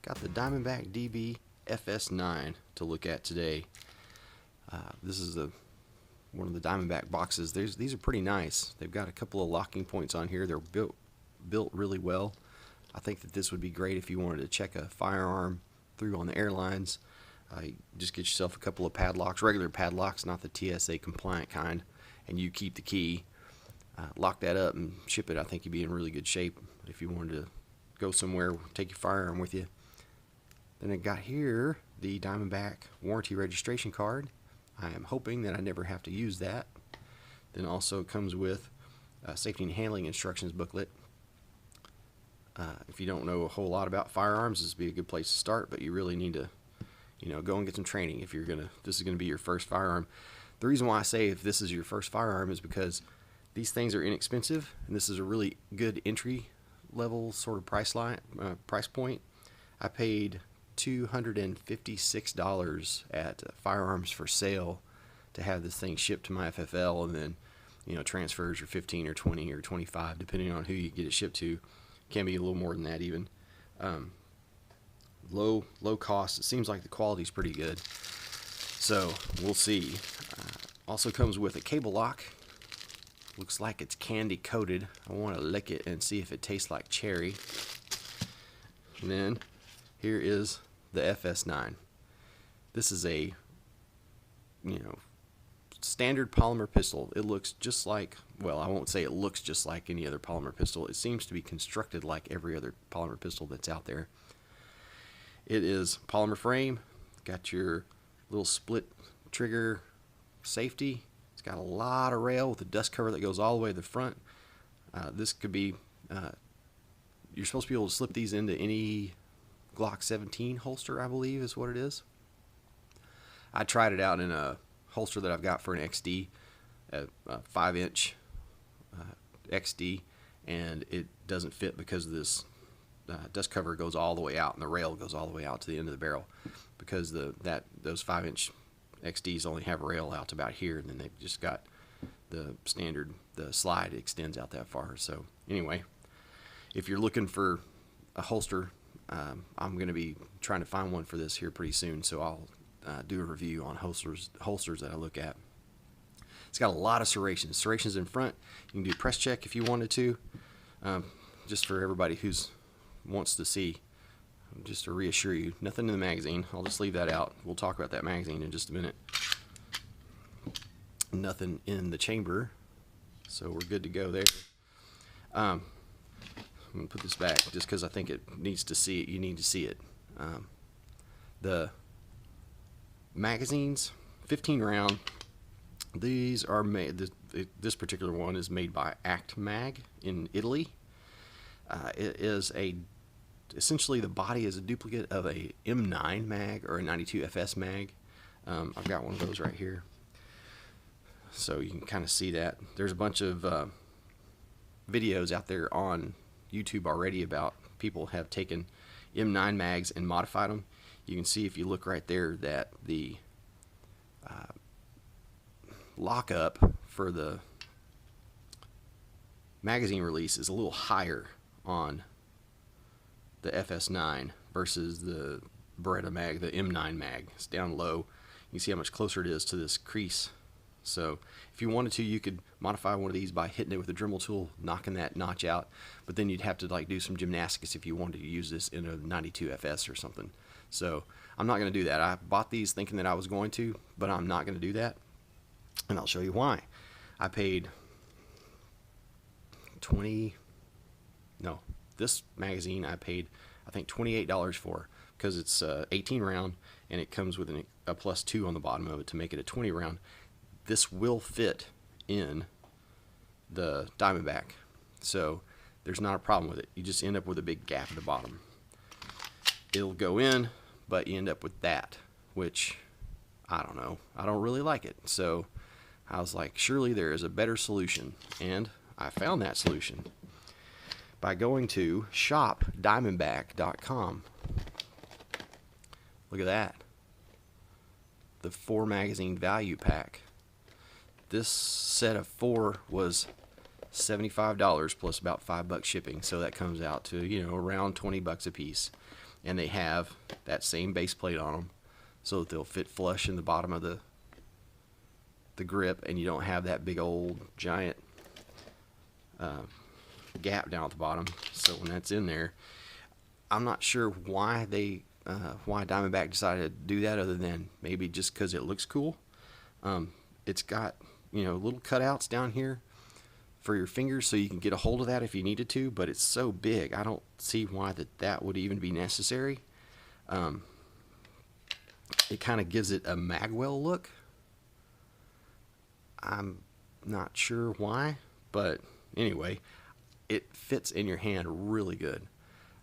Got the Diamondback DB FS Nine to look at today. This is one of the Diamondback boxes. These are pretty nice. They've got a couple of locking points on here. They're built really well. I think that this would be great if you wanted to check a firearm through on the airlines. Just get yourself a couple of padlocks, regular padlocks, not the TSA compliant kind, and you keep the key. Lock that up and ship it. I think you'd be in really good shape if you wanted to go somewhere, take your firearm with you. Then I got here the Diamondback warranty registration card. I am hoping that I never have to use that. Then also comes with a safety and handling instructions booklet. If you don't know a whole lot about firearms, this would be a good place to start, but you really need to, go and get some training if this is going to be your first firearm. The reason why I say if this is your first firearm is because these things are inexpensive, and this is a really good entry level sort of price point. I paid $256 at Firearms for Sale to have this thing shipped to my FFL, and then transfers are 15 or 20 or 25 depending on who you get it shipped to. Can be a little more than that even. Low cost. It seems like the quality's pretty good, so we'll see. Also comes with a cable lock. Looks like it's candy coated. I want to lick it and see if it tastes like cherry. And then here is the FS9. This is a standard polymer pistol. It looks just like, well, I won't say it looks just like any other polymer pistol. It seems to be constructed like every other polymer pistol that's out there. It is polymer frame. Got your little split trigger safety. It's got a lot of rail with a dust cover that goes all the way to the front. This could be, you're supposed to be able to slip these into any Glock 17 holster, I believe is what it is. I tried it out in a holster that I've got for an XD, a 5-inch XD, and it doesn't fit because this dust cover goes all the way out and the rail goes all the way out to the end of the barrel, because those 5-inch XDs only have a rail out to about here, and then they've just got the slide extends out that far. So anyway, if you're looking for a holster, I'm going to be trying to find one for this here pretty soon, so I'll do a review on holsters that I look at. It's got a lot of serrations in front. You can do press check if you wanted to, just for everybody who wants to see. Just to reassure you, nothing in the magazine. I'll just leave that out. We'll talk about that magazine in just a minute. Nothing in the chamber, so we're good to go there. I'm gonna put this back just because I think it needs to see it. You need to see it. The magazines, 15 round. These are made. This particular one is made by Act Mag in Italy. It is essentially the body is a duplicate of a M9 mag or a 92FS mag. I've got one of those right here, so you can kind of see that. There's a bunch of videos out there on YouTube already about people have taken M9 mags and modified them. You can see if you look right there that the lockup for the magazine release is a little higher on the FS9 versus the Beretta mag, the M9 mag. It's down low. You can see how much closer it is to this crease. So if you wanted to, you could modify one of these by hitting it with a Dremel tool, knocking that notch out, but then you'd have to do some gymnastics if you wanted to use this in a 92FS or something. So I'm not going to do that. I bought these thinking that I was going to, but I'm not going to do that, and I'll show you why. I paid this magazine I paid, I think, $28 for, because it's 18 round and it comes with a +2 on the bottom of it to make it a 20 round. This will fit in the Diamondback, so there's not a problem with it. You just end up with a big gap at the bottom. It'll go in, but you end up with that, which I don't know. I don't really like it. So I was like, surely there is a better solution, and I found that solution by going to shopdiamondback.com. Look at that. The 4 magazine value pack. This set of 4 was $75 plus about $5 shipping, so that comes out to around $20 a piece. and they have that same base plate on them, so that they'll fit flush in the bottom of the grip, and you don't have that big old giant gap down at the bottom. So when that's in there, I'm not sure why why Diamondback decided to do that, other than maybe just because it looks cool. It's got, you know, little cutouts down here for your fingers, so you can get a hold of that if you needed to, but it's so big, I don't see why that would even be necessary. It kind of gives it a magwell look. I'm not sure why, but anyway, it fits in your hand really good.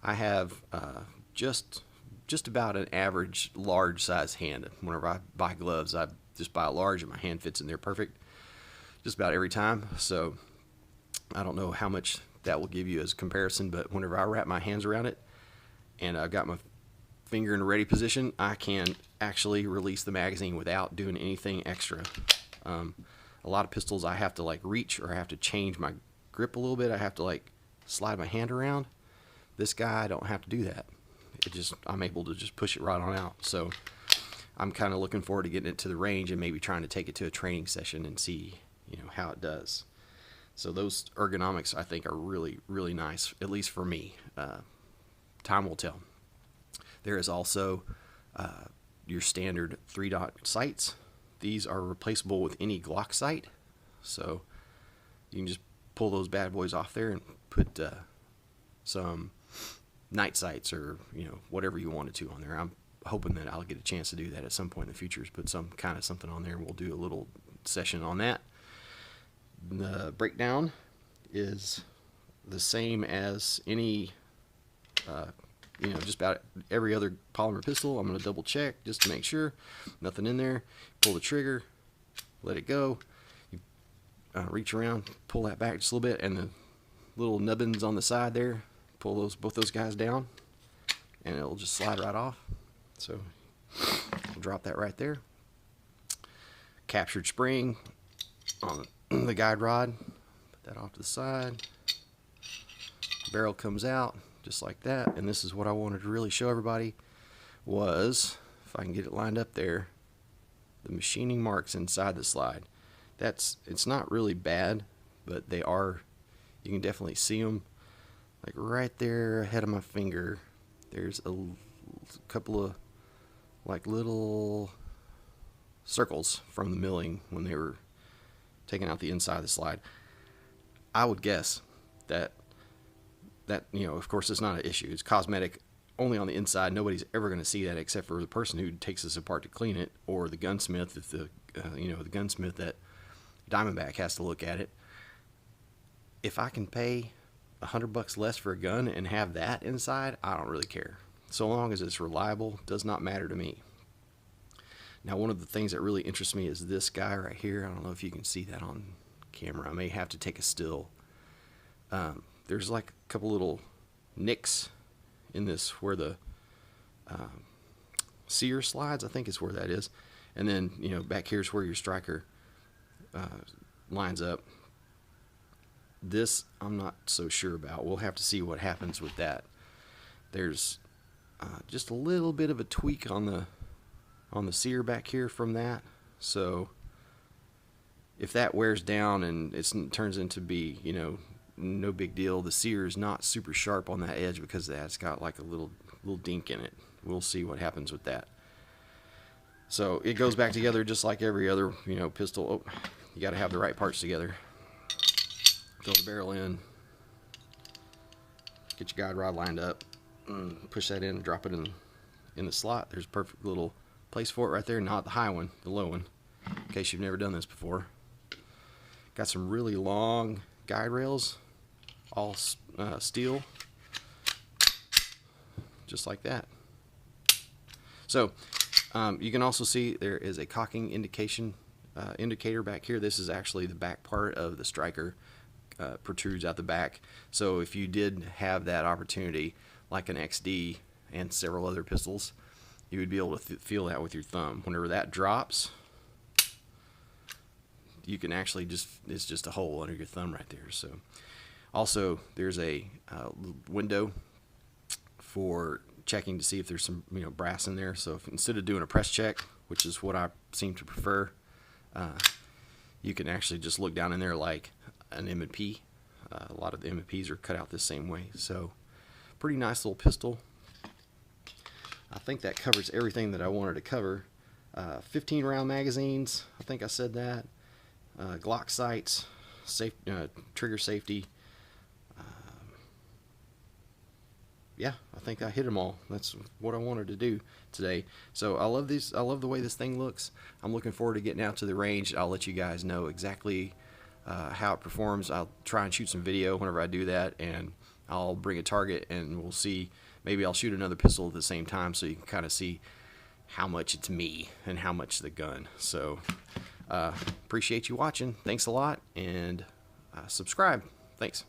I have just about an average large size hand. Whenever I buy gloves, I just buy a large, and my hand fits in there perfect just about every time. So I don't know how much that will give you as a comparison, but whenever I wrap my hands around it and I've got my finger in a ready position, I can actually release the magazine without doing anything extra. A lot of pistols I have to like reach, or I have to change my grip a little bit. I have to like slide my hand around. This guy, I don't have to do that. I'm able to just push it right on out. So I'm kind of looking forward to getting it to the range and maybe trying to take it to a training session and see, you know, how it does. So those ergonomics, I think, are really, really nice, at least for me. Time will tell. There is also your standard 3-dot sights. These are replaceable with any Glock sight, so you can just pull those bad boys off there and put some night sights, or, you know, whatever you wanted to on there. I'm hoping that I'll get a chance to do that at some point in the future, is put some kind of something on there, and we'll do a little session on that. The breakdown is the same as any, you know, just about every other polymer pistol. I'm going to double check just to make sure nothing in there. Pull the trigger, let it go. You reach around, pull that back just a little bit, and the little nubbins on the side there, pull both those guys down, and it'll just slide right off. So I'll drop that right there. Captured spring on the guide rod. Put that off to the side. Barrel comes out just like that, and this is what I wanted to really show everybody was, if I can get it lined up there, the machining marks inside the slide. It's not really bad, but they are, you can definitely see them, like right there ahead of my finger. There's a couple of like little circles from the milling when they were taking out the inside of the slide. I would guess that, you know, of course it's not an issue. It's cosmetic only on the inside. Nobody's ever going to see that except for the person who takes this apart to clean it, or the gunsmith, if the you know, the gunsmith that Diamondback has to look at it. If I can pay $100 less for a gun and have that inside, I don't really care. So long as it's reliable, does not matter to me. Now, one of the things that really interests me is this guy right here. I don't know if you can see that on camera. I may have to take a still. There's like a couple little nicks in this where the sear slides, I think is where that is. And then, you know, back here's where your striker lines up. This I'm not so sure about. We'll have to see what happens with that. There's just a little bit of a tweak on the sear back here from that. So if that wears down and it turns into be, you know, no big deal. The sear is not super sharp on that edge because that's got like a little dink in it. We'll see what happens with that. So it goes back together just like every other, you know, pistol. Oh, you got to have the right parts together. Throw the barrel in. Get your guide rod lined up. Push that in and drop it in the slot. There's a perfect little place for it right there. Not the high one, the low one, in case you've never done this before. Got some really long guide rails, all steel, just like that. So you can also see there is a cocking indicator back here. This is actually the back part of the striker, protrudes out the back. So if you did have that opportunity, like an XD and several other pistols, you would be able to feel that with your thumb. Whenever that drops, you can actually it's just a hole under your thumb right there. So also there's a window for checking to see if there's some brass in there. So if, instead of doing a press check, which is what I seem to prefer, you can actually just look down in there like an M&P. A lot of the M&Ps are cut out the same way. So pretty nice little pistol. I think that covers everything that I wanted to cover. 15 round magazines, I think I said that. Glock sights, trigger safety. Yeah, I think I hit them all. That's what I wanted to do today. So I love these. I love the way this thing looks. I'm looking forward to getting out to the range. I'll let you guys know exactly how it performs. I'll try and shoot some video whenever I do that, and I'll bring a target and we'll see. Maybe I'll shoot another pistol at the same time so you can kind of see how much it's me and how much the gun. So appreciate you watching. Thanks a lot, and subscribe. Thanks.